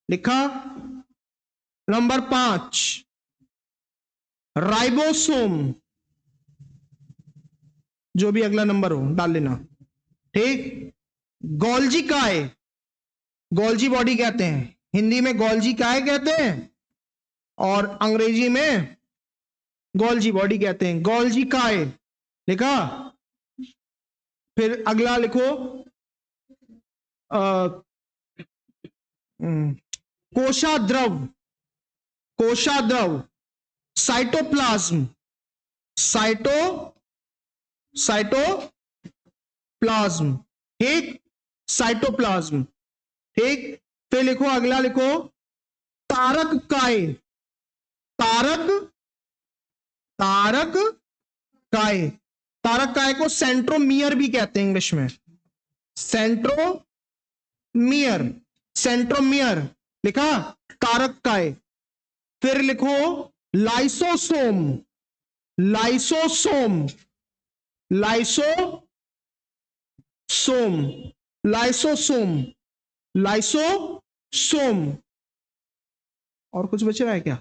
लिखा। नंबर 5 राइबोसोम, जो भी अगला नंबर हो डाल लेना, ठीक। गोल्जी काय, गोल्जी बॉडी कहते हैं, हिंदी में गोल्जी काय कहते हैं और अंग्रेजी में गोल्जी बॉडी कहते हैं। गोल्जी काय लिखा। फिर अगला लिखो कोशाद्रव, कोशाद्रव, साइटोप्लाज्म, साइटोप्लाज्म, ठीक, साइटोप्लाज्म, ठीक। फिर लिखो अगला लिखो तारक काय, तारक काय, तारक काय को सेंट्रोमियर भी कहते हैं इंग्लिश में, सेंट्रोमियर, सेंट्रोमियर लिखा, तारक काय। फिर लिखो lysosome, lysosome, lysosome, lysosome, lysosome. और कुछ बच रहा है क्या?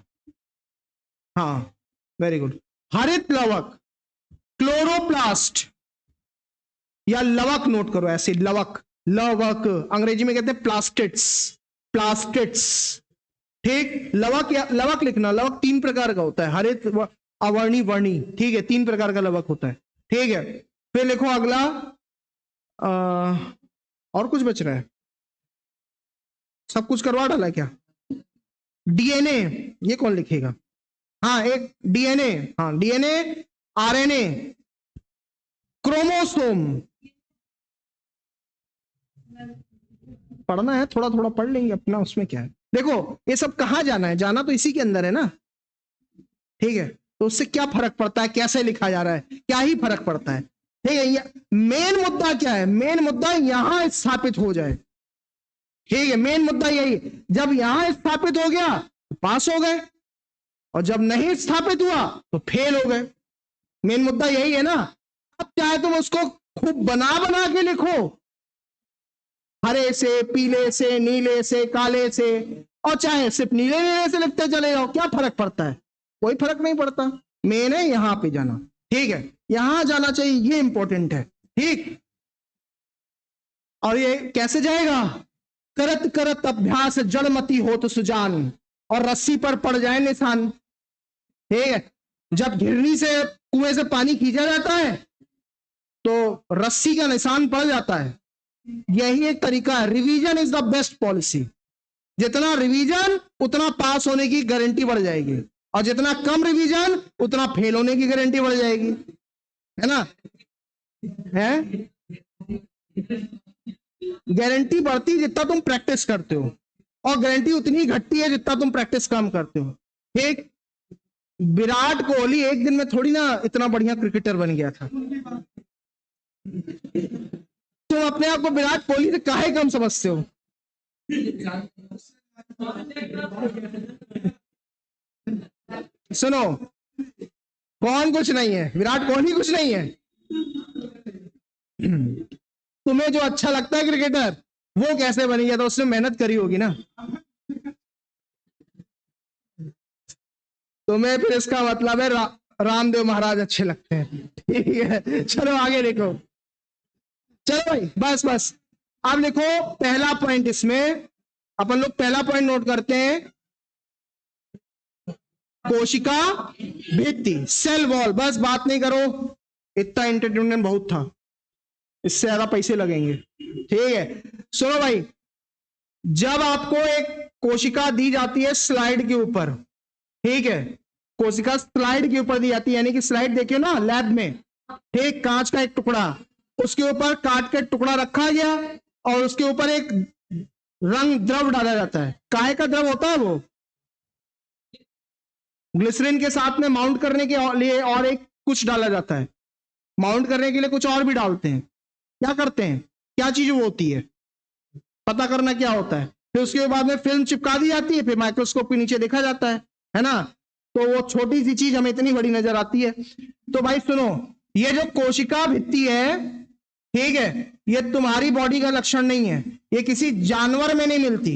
हाँ, वेरी गुड। हरित लवक, क्लोरोप्लास्ट या लवक नोट करो ऐसे, लवक, लवक अंग्रेजी में कहते हैं प्लास्टिड्स, प्लास्टिड्स, ठीक। लवक या लवक लिखना। लवक 3 प्रकार का होता है, हरित, अवर्णी, वर्णी, ठीक है, 3 प्रकार का लवक होता है, ठीक है। फिर लिखो अगला और कुछ बच रहा है? सब कुछ करवा डाला क्या? डीएनए, ये कौन लिखेगा? हाँ, एक डीएनए, हाँ डीएनए, आरएनए, क्रोमोसोम, पढ़ना है, थोड़ा थोड़ा पढ़ लेंगे अपना, उसमें क्या है। देखो ये सब कहां जाना है, जाना तो इसी के अंदर है ना, ठीक है। तो उससे क्या फर्क पड़ता है, कैसे लिखा जा रहा है, क्या ही फर्क पड़ता है, ठीक है। मेन मुद्दा क्या है? मेन मुद्दा यहां स्थापित हो जाए, ठीक है। मेन मुद्दा यही, जब यहां स्थापित हो गया तो पास हो गए, और जब नहीं स्थापित हुआ तो फेल हो गए। मेन मुद्दा यही है ना। अब चाहे तुम उसको खूब बना बना के लिखो, हरे से, पीले से, नीले से, काले से, और चाहे सिर्फ नीले नीले से लिखते चले जाओ, क्या फर्क पड़ता है? कोई फर्क नहीं पड़ता। मेन है यहां पे जाना, ठीक है, यहां जाना चाहिए, ये इंपॉर्टेंट है, ठीक। और ये कैसे जाएगा? करत करत अभ्यास जड़मती हो तो सुजान, और रस्सी पर पड़ जाए निशान, ठीक है। जब घिरनी से, कुएं से पानी खींचा जाता है तो रस्सी का निशान पड़ जाता है। यही एक तरीका है। Revision is the best policy. जितना रिवीजन उतना पास होने की गारंटी बढ़ जाएगी, और जितना कम रिवीजन उतना फेल होने की गारंटी बढ़ जाएगी, है ना? है गारंटी बढ़ती जितना तुम प्रैक्टिस करते हो, और गारंटी उतनी घटती है जितना तुम प्रैक्टिस कम करते हो, ठीक। विराट कोहली एक दिन में थोड़ी ना इतना बढ़िया क्रिकेटर बन गया था। तुम अपने आप को विराट कोहली से काहे कम समझते हो? सुनो, कौन कुछ नहीं है, विराट कोहली कुछ नहीं है। तुम्हें जो अच्छा लगता है क्रिकेटर, वो कैसे बन गया था? उसने मेहनत करी होगी ना। तुम्हें फिर इसका मतलब है रामदेव महाराज अच्छे लगते हैं, ठीक है। चलो आगे देखो, चलो भाई, बस बस। अब लिखो पहला पॉइंट, इसमें अपन लोग पहला पॉइंट नोट करते हैं, कोशिका भित्ति, सेल वॉल। बस बात नहीं करो, इतना एंटरटेनमेंट बहुत था, इससे ज्यादा पैसे लगेंगे, ठीक है। सुनो भाई, जब आपको एक कोशिका दी जाती है स्लाइड के ऊपर, ठीक है, कोशिका स्लाइड के ऊपर दी जाती है, यानी कि स्लाइड देखिए ना लैब में, ठीक, कांच का एक टुकड़ा, उसके ऊपर काट के टुकड़ा रखा गया, और उसके ऊपर एक रंग द्रव डाला जाता है। काहे का द्रव होता है वो? ग्लिसरीन के साथ में माउंट करने के लिए और एक कुछ डाला जाता है, माउंट करने के लिए कुछ और भी डालते हैं। क्या करते हैं, क्या चीज वो होती है? पता करना क्या होता है। फिर उसके बाद में फिल्म चिपका दी जाती है, फिर माइक्रोस्कोप के नीचे देखा जाता है ना। तो वो छोटी सी चीज हमें इतनी बड़ी नजर आती है। तो भाई सुनो, ये जो कोशिका भित्ति है, ठीक है, ये तुम्हारी बॉडी का लक्षण नहीं है, ये किसी जानवर में नहीं मिलती,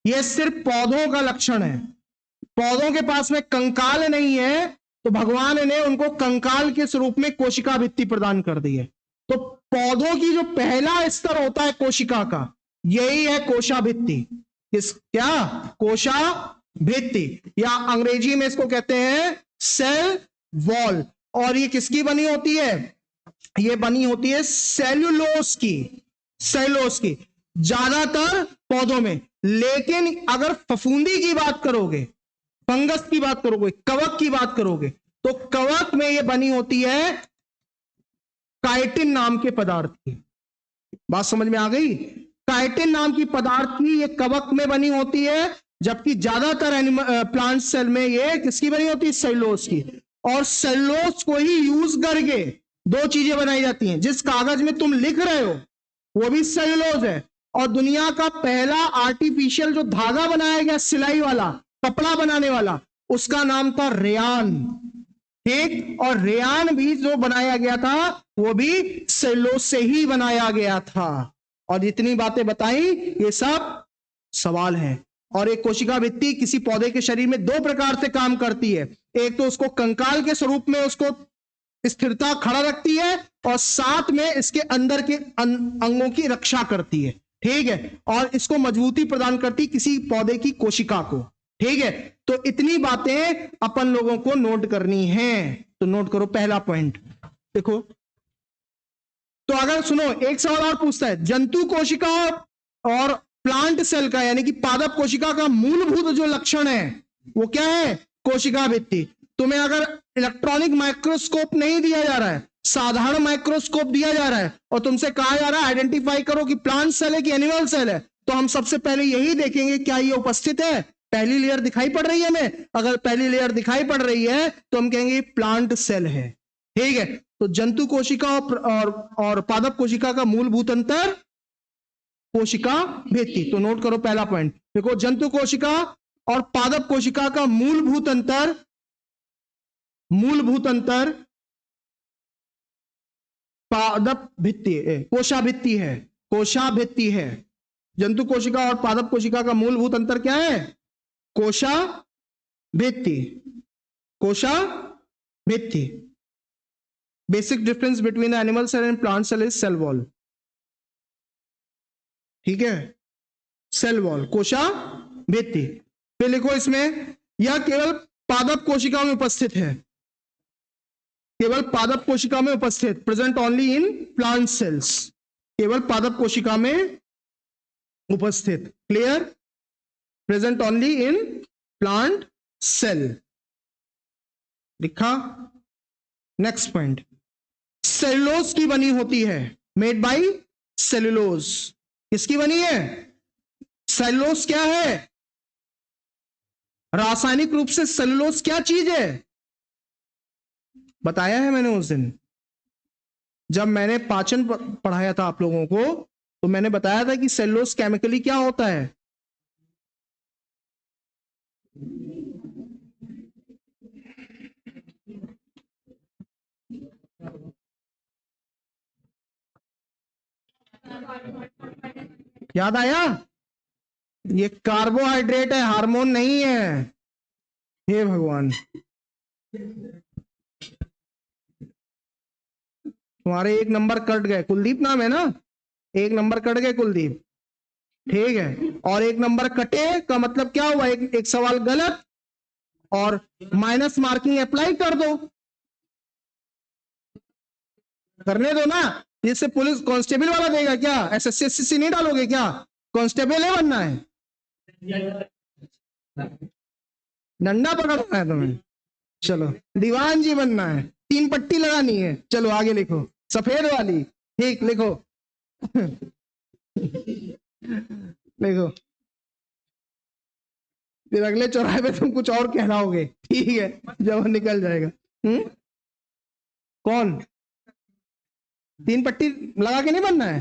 ये सिर्फ पौधों का लक्षण है। पौधों के पास में कंकाल नहीं है, तो भगवान ने उनको कंकाल के स्वरूप में कोशिका भित्ति प्रदान कर दी है। तो पौधों की जो पहला स्तर होता है कोशिका का, यही है कोशा भित्ति। किस क्या? कोशा भित्ति, या अंग्रेजी में इसको कहते हैं सेल वॉल। और ये किसकी बनी होती है? ये बनी होती है सेल्यूलोस की, सेल्यूलोस की, ज्यादातर पौधों में। लेकिन अगर फफूंदी की बात करोगे, फंगस की बात करोगे, कवक की बात करोगे, तो कवक में ये बनी होती है काइटिन नाम के पदार्थ की। बात समझ में आ गई? काइटिन नाम की पदार्थ की ये कवक में बनी होती है, जबकि ज्यादातर प्लांट सेल में ये किसकी बनी होती है? सेल्यूलोस की। और सेल्यूलोस को ही यूज करके दो चीजें बनाई जाती हैं। जिस कागज में तुम लिख रहे हो वो भी सेल्यूलोस है, और दुनिया का पहला आर्टिफिशियल जो धागा बनाया गया सिलाई वाला, कपड़ा बनाने वाला, उसका नाम था रेयान। ठीक, और रेयान भी जो बनाया गया था वो भी सेल्यूलोस से ही बनाया गया था। और जितनी बातें बताई ये सब सवाल है। और एक कोशिका भित्ति किसी पौधे के शरीर में दो प्रकार से काम करती है। एक तो उसको कंकाल के स्वरूप में उसको स्थिरता खड़ा रखती है, और साथ में इसके अंदर के अंगों की रक्षा करती है। ठीक है, और इसको मजबूती प्रदान करती किसी पौधे की कोशिका को। ठीक है, तो इतनी बातें अपन लोगों को नोट करनी है। तो नोट करो पहला पॉइंट। देखो, तो अगर सुनो, एक सवाल और पूछता है, जंतु कोशिका और प्लांट सेल का यानी कि पादप कोशिका का मूलभूत जो लक्षण है वो क्या है? कोशिका भित्ति। तुम्हें अगर इलेक्ट्रॉनिक माइक्रोस्कोप नहीं दिया जा रहा है, साधारण माइक्रोस्कोप दिया जा रहा है, और तुमसे कहा जा रहा है आइडेंटिफाई करो कि प्लांट सेल है कि एनिमल सेल है, तो हम सबसे पहले यही देखेंगे क्या ये उपस्थित है, पहली लेयर दिखाई पड़ रही है हमें। अगर पहली लेयर दिखाई पड़ रही है तो हम कहेंगे प्लांट सेल है। ठीक है, तो जंतु कोशिका और पादप कोशिका का मूलभूत अंतर कोशिका भित्ति। तो नोट करो पहला पॉइंट। देखो, जंतु कोशिका और पादप कोशिका का मूलभूत अंतर पादप भित्ति, कोशा भित्ति है, कोशा भित्ति है। जंतु कोशिका और पादप कोशिका का मूलभूत अंतर क्या है? कोशा भित्ति, कोशा भित्ति। Basic difference between the animal cell and plant cell is cell wall. ठीक है, सेल वॉल, कोशा भित्ति। फिर लिखो इसमें, यह केवल पादप कोशिका में उपस्थित है, केवल पादप कोशिका में उपस्थित, present only in plant cells, केवल पादप कोशिका में उपस्थित। Clear? Present only in plant cell. लिखा? नेक्स्ट पॉइंट, सेल्यूलोज की बनी होती है, मेड बाय सेल्यूलोज। किसकी बनी है? सेल्यूलोज क्या है? रासायनिक रूप से सेल्यूलोज क्या चीज है? बताया है मैंने उस दिन जब मैंने पाचन पढ़ाया था आप लोगों को, तो मैंने बताया था कि सेल्यूलोज केमिकली क्या होता है। याद आया? ये कार्बोहाइड्रेट है, हार्मोन नहीं है। हे भगवान, तुम्हारे एक नंबर कट गए। कुलदीप नाम है ना? एक नंबर कट गए कुलदीप। ठीक है, और एक नंबर कटे का मतलब क्या हुआ? एक सवाल गलत, और माइनस मार्किंग अप्लाई कर दो, करने दो ना। जिससे पुलिस कांस्टेबल वाला देगा क्या? एसएससी एसएससी नहीं डालोगे क्या? कांस्टेबल है बनना है, डंडा पकड़ना है तुम्हें। चलो, दीवान जी बनना है, 3 पट्टी लगानी है। चलो आगे लिखो, सफेद वाली। ठीक, लिखो लिखो, फिर अगले चौराहे पे तुम कुछ और कहलाओगे। ठीक है, जब निकल जाएगा। कौन? 3 पट्टी लगा के नहीं बनना है?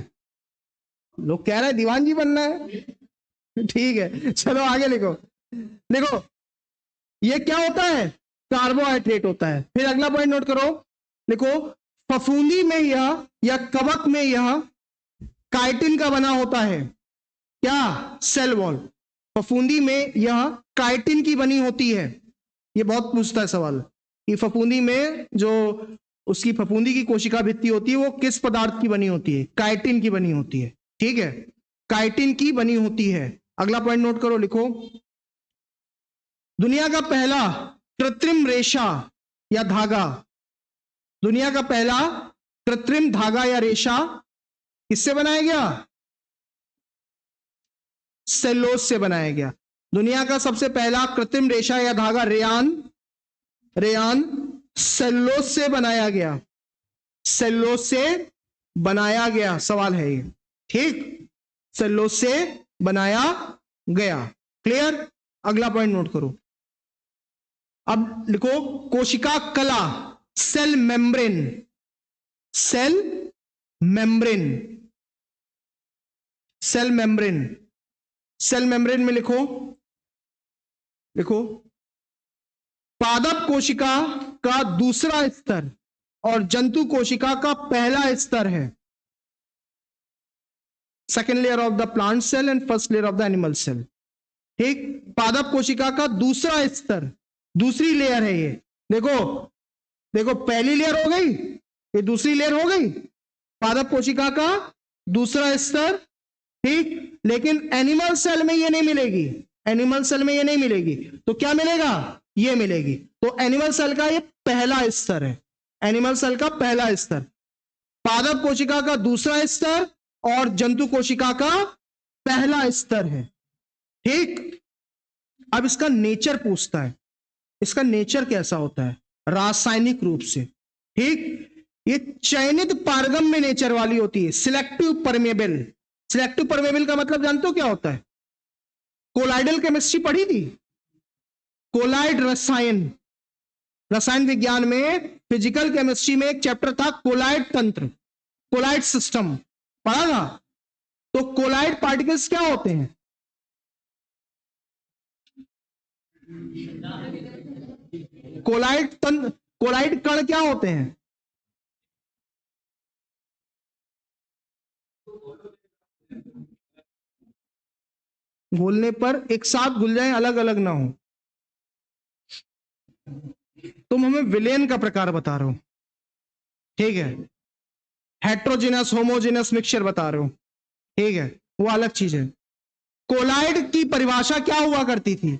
लोग कह रहे हैं दीवान जी बनना है। ठीक है, चलो आगे लिखो। देखो ये क्या होता है, कार्बोहाइड्रेट होता है। फिर अगला पॉइंट नोट करो, लिखो फफूंदी में यह या कवक में यह काइटिन का बना होता है। क्या? Cell wall. फफूंदी में यह काइटिन की बनी होती है। ये बहुत पूछता है सवाल कि फफूंदी में जो उसकी फफूंदी की कोशिका भित्ति होती है वो किस पदार्थ की बनी होती है? काइटिन की बनी होती है। ठीक है, काइटिन की बनी होती है। अगला पॉइंट नोट करो, लिखो दुनिया का पहला कृत्रिम रेशा या धागा, दुनिया का पहला कृत्रिम धागा या रेशा किससे बनाया गया? सेल्यूलोज से बनाया गया। दुनिया का सबसे पहला कृत्रिम रेशा या धागा रेयान सेल्यूलोज से बनाया गया। सेल्यूलोज से बनाया गया, सवाल है ये। ठीक, सेल्यूलोज से बनाया गया। क्लियर? अगला पॉइंट नोट करो। अब लिखो कोशिका कला, cell membrane. Cell membrane, cell membrane, cell membrane में लिखो पादप कोशिका का दूसरा स्तर और जंतु कोशिका का पहला स्तर है। Second layer of the plant cell and first layer of the animal cell. ठीक, पादप कोशिका का दूसरा स्तर, दूसरी लेयर है ये। देखो पहली लेयर हो गई, ये दूसरी लेयर हो गई, पादप कोशिका का दूसरा स्तर। ठीक, लेकिन एनिमल सेल में ये नहीं मिलेगी, एनिमल सेल में ये नहीं मिलेगी। तो क्या मिलेगा? ये मिलेगी। तो एनिमल सेल का ये पहला स्तर है, एनिमल सेल का पहला स्तर, पादप कोशिका का दूसरा स्तर और जंतु कोशिका का पहला स्तर है। ठीक, अब इसका नेचर पूछता है, इसका नेचर कैसा होता है रासायनिक रूप से। ठीक, ये चयनित पारगम्य में नेचर वाली होती है, सिलेक्टिव परमेबल। सिलेक्टिव परमेबल का मतलब जानते हो क्या होता है? कोलाइडल केमिस्ट्री पढ़ी थी, कोलाइड रसायन, रसायन विज्ञान में फिजिकल केमिस्ट्री में एक चैप्टर था कोलाइड तंत्र, कोलाइड सिस्टम पढ़ा था। तो कोलाइड पार्टिकल्स क्या होते हैं? कोलाइड कण क्या होते हैं? घुलने पर एक साथ घुल जाएं, अलग अलग ना हो। तुम हमें विलेन का प्रकार बता रहे हो, ठीक है, हेट्रोजिनस होमोजिनस मिक्सचर बता रहे हो, ठीक है, वो अलग चीज है। कोलाइड की परिभाषा क्या हुआ करती थी?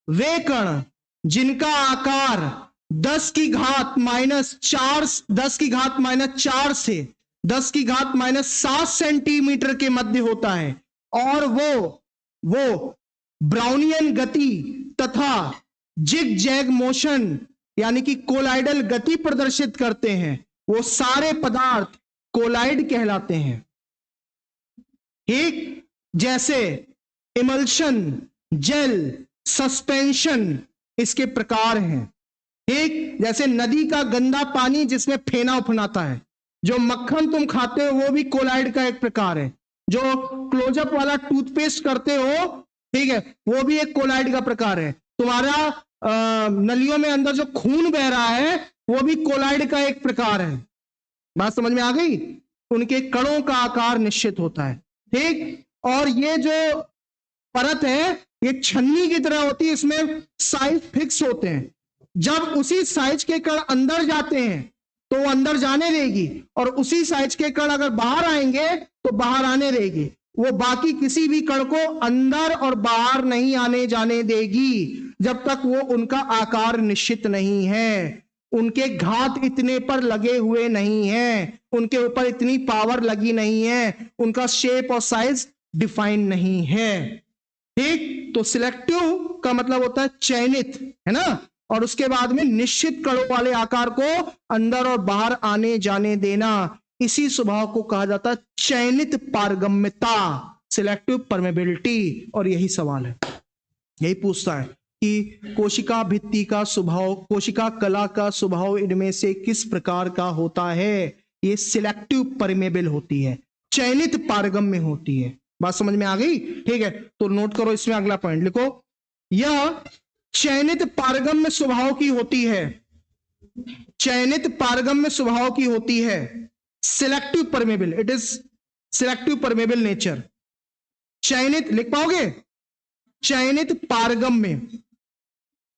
वे कण जिनका आकार 10 की घात माइनस 4 से 10 की घात माइनस 7 सेंटीमीटर के मध्य होता है और वो ब्राउनियन गति तथा जिग जैग मोशन यानी कि कोलाइडल गति प्रदर्शित करते हैं, वो सारे पदार्थ कोलाइड कहलाते हैं। ठीक, जैसे इमल्शन, जेल, सस्पेंशन इसके प्रकार हैं। ठीक, जैसे नदी का गंदा पानी जिसमें फेना उफनाता है, जो मक्खन तुम खाते हो वो भी कोलाइड का एक प्रकार है, जो क्लोजअप वाला टूथपेस्ट करते हो, ठीक है, वो भी एक कोलाइड का प्रकार है। तुम्हारा नलियों में अंदर जो खून बह रहा है वो भी कोलाइड का एक प्रकार है। बात समझ में आ गई? उनके कणों का आकार निश्चित होता है। ठीक, और ये जो परत है ये छन्नी की तरह होती है, इसमें साइज फिक्स होते हैं। जब उसी साइज के कण अंदर जाते हैं तो वो अंदर जाने देगी, और उसी साइज के कण अगर बाहर आएंगे तो बाहर आने देगी। वो बाकी किसी भी कण को अंदर और बाहर नहीं आने जाने देगी जब तक वो उनका आकार निश्चित नहीं है, उनके घात इतने पर लगे हुए नहीं है, उनके ऊपर इतनी पावर लगी नहीं है, उनका शेप और साइज डिफाइन नहीं है। ठीक, तो सिलेक्टिव का मतलब होता है चयनित, है ना, और उसके बाद में निश्चित कणों वाले आकार को अंदर और बाहर आने जाने देना, इसी स्वभाव को कहा जाता है चयनित पारगम्यता, सिलेक्टिव परमेबिलिटी। और यही सवाल है, यही पूछता है कि कोशिका भित्ति का स्वभाव, कोशिका कला का स्वभाव इनमें से किस प्रकार का होता है? ये सिलेक्टिव परमेबल होती है। चयनित पारगम्य होती है। बात समझ में आ गई? ठीक है, तो नोट करो, इसमें अगला पॉइंट लिखो, यह चयनित पारगम्य स्वभाव की होती है, चयनित पारगम्य स्वभाव की होती है। Selective permeable, it is selective permeable nature. चयनित लिख पाओगे? चयनित पारगम्य,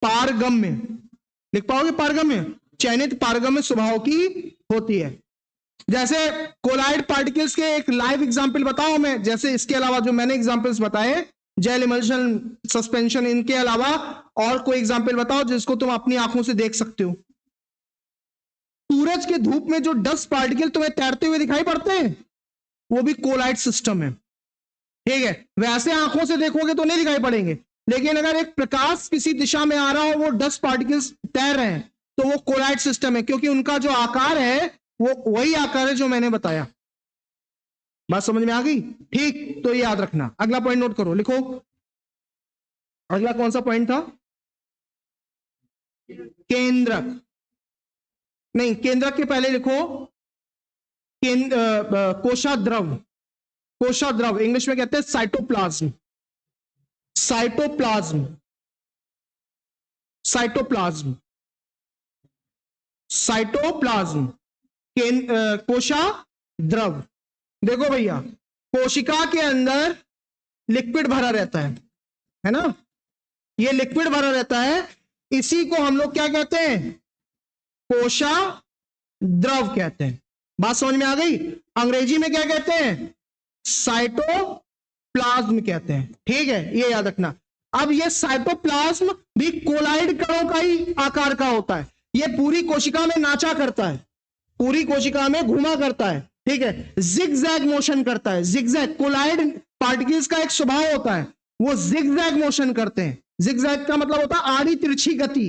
पारगम्य लिख पाओगे? पारगम्य, चयनित पारगम्य स्वभाव की होती है। जैसे कोलाइड पार्टिकल्स के एक लाइव एग्जांपल बताओ मैं, जैसे इसके अलावा जो मैंने एग्जांपल्स बताए, जेल इमल्शन, सस्पेंशन, इनके अलावा और कोई एग्जांपल बताओ जिसको तुम अपनी आंखों से देख सकते हो। सूरज के धूप में जो डस्ट पार्टिकल तुम्हें तैरते हुए दिखाई पड़ते हैं, वो भी कोलाइड सिस्टम है। ठीक है, वैसे आंखों से देखोगे तो नहीं दिखाई पड़ेंगे, लेकिन अगर एक प्रकाश किसी दिशा में आ रहा हो, वो डस्ट पार्टिकल्स तैर रहे हैं, तो वो कोलाइड सिस्टम है, क्योंकि उनका जो आकार है वो वही आकार है जो मैंने बताया। बात समझ में आ गई? ठीक, तो ये याद रखना। अगला पॉइंट नोट करो, लिखो, अगला कौन सा पॉइंट था? केंद्रक, नहीं, केंद्रक के पहले लिखो कोशाद्रव। कोशाद्रव इंग्लिश में कहते हैं साइटोप्लाज्म, साइटोप्लाज्म, साइटोप्लाज्म, साइटोप्लाज्म, कोशाद्रव। देखो भैया, कोशिका के अंदर लिक्विड भरा रहता है ना, ये लिक्विड भरा रहता है, इसी को हम लोग क्या कहते हैं? कोशाद्रव कहते हैं। बात समझ में आ गई? अंग्रेजी में क्या कहते हैं? साइटोप्लाज्म कहते हैं। ठीक है, ये याद रखना। अब ये साइटोप्लाज्म भी कोलाइड कणों का ही आकार का होता है, ये पूरी कोशिका में नाचा करता है, पूरी कोशिका में घूमा करता है। ठीक है, जिगजैग मोशन करता है, जिगजैग, कोलाइड पार्टिकल्स का एक स्वभाव होता है, वो जिगजैग मोशन करते हैं। जिगजैग का मतलब होता है आड़ी तिरछी गति।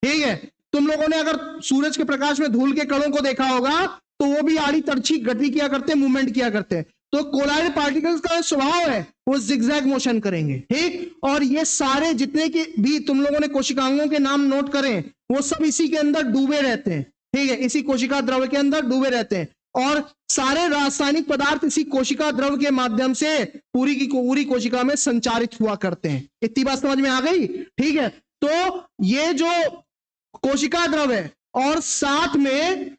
ठीक है, तुम लोगों ने अगर सूरज के प्रकाश में धूल के कणों को देखा होगा, तो वो भी आड़ी तिरछी गति किया करते हैं, मूवमेंट किया करते हैं। तो कोलाइड पार्टिकल्स का स्वभाव है, वो जिगजैग मोशन करेंगे। ठीक, और ये सारे जितने के भी तुम लोगों ने कोशिकांगों के नाम नोट करें, वो सब इसी के अंदर डूबे रहते हैं। ठीक है, इसी कोशिका द्रव के अंदर डूबे रहते हैं, और सारे रासायनिक पदार्थ इसी कोशिका द्रव के माध्यम से पूरी की पूरी कोशिका में संचारित हुआ करते हैं। इतनी बात समझ में आ गई? ठीक है, तो ये जो कोशिका द्रव है और साथ में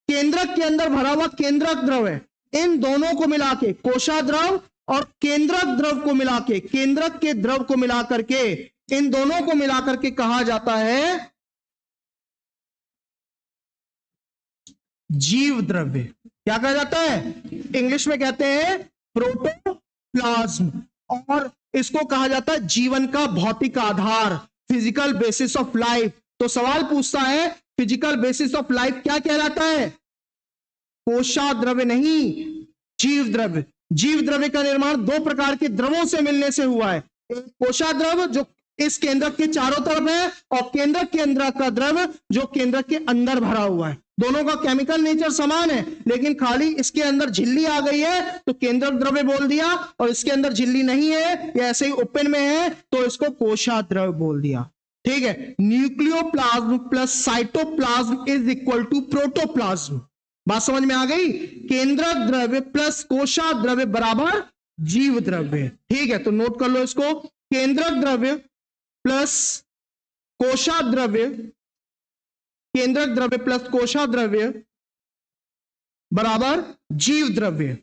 केंद्रक के अंदर भरा हुआ केंद्रक द्रव है, इन दोनों को मिला के, कोशा द्रव और केंद्रक द्रव को मिला के, केंद्रक के द्रव को मिला करके, इन दोनों को मिलाकर के कहा जाता है जीव द्रव्य। क्या कहा जाता है? इंग्लिश में कहते हैं प्रोटोप्लाज्म, और इसको कहा जाता है जीवन का भौतिक आधार, फिजिकल बेसिस ऑफ लाइफ। तो सवाल पूछता है, फिजिकल बेसिस ऑफ लाइफ क्या कहलाता है? कोशा द्रव्य नहीं, जीव द्रव्य। जीव द्रव्य का निर्माण दो प्रकार के द्रवों से मिलने से हुआ है, एक कोशा द्रव जो इस केंद्रक के चारों तरफ है, और केंद्रक के अंदर का द्रव जो केंद्रक के अंदर भरा हुआ है। दोनों का केमिकल नेचर समान है, लेकिन खाली इसके अंदर झिल्ली आ गई है तो केंद्रक द्रव्य बोल दिया, और इसके अंदर झिल्ली नहीं है, ये ऐसे ही ओपन में है, तो इसको कोशा द्रव्य बोल दिया। ठीक है, nucleoplasm plus cytoplasm is equal to protoplasm. बात समझ में आ गई? केंद्रक द्रव्य प्लस कोशा द्रव्य बराबर जीव द्रव्य। ठीक है, तो नोट कर लो इसको, केंद्रक द्रव्य प्लस कोशा द्रव्य, केंद्रक द्रव्य प्लस कोशा द्रव्य बराबर जीव द्रव्य।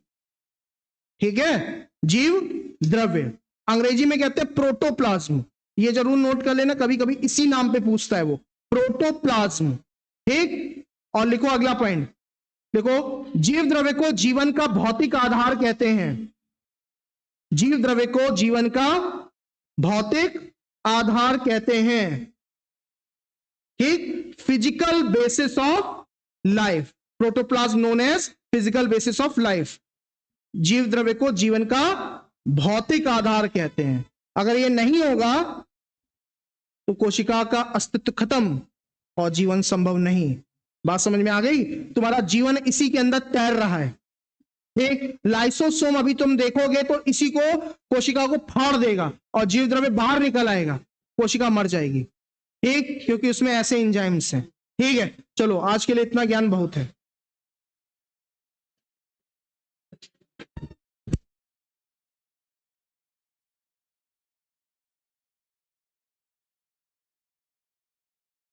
ठीक है, जीव द्रव्य अंग्रेजी में कहते हैं प्रोटोप्लाज्म, ये जरूर नोट कर लेना, कभी कभी इसी नाम पे पूछता है वो, प्रोटोप्लाज्म। ठीक, और लिखो अगला पॉइंट, देखो, जीव द्रव्य को जीवन का भौतिक आधार कहते हैं। जीव द्रव्य को जीवन का भौतिक आधार कहते हैं। ठीक, physical basis of life, protoplasm known as physical basis of life. जीव द्रव्य को जीवन का भौतिक आधार कहते हैं। अगर ये नहीं होगा तो कोशिका का अस्तित्व खत्म और जीवन संभव नहीं। बात समझ में आ गई? तुम्हारा जीवन इसी के अंदर तैर रहा है। एक लाइसोसोम अभी तुम देखोगे तो इसी को, कोशिका को फाड़ देगा और जीव द्रव्य बाहर निकल आएगा, कोशिका मर जाएगी। ठीक, क्योंकि उसमें ऐसे एंजाइम्स हैं। ठीक है, चलो आज के लिए इतना ज्ञान बहुत है।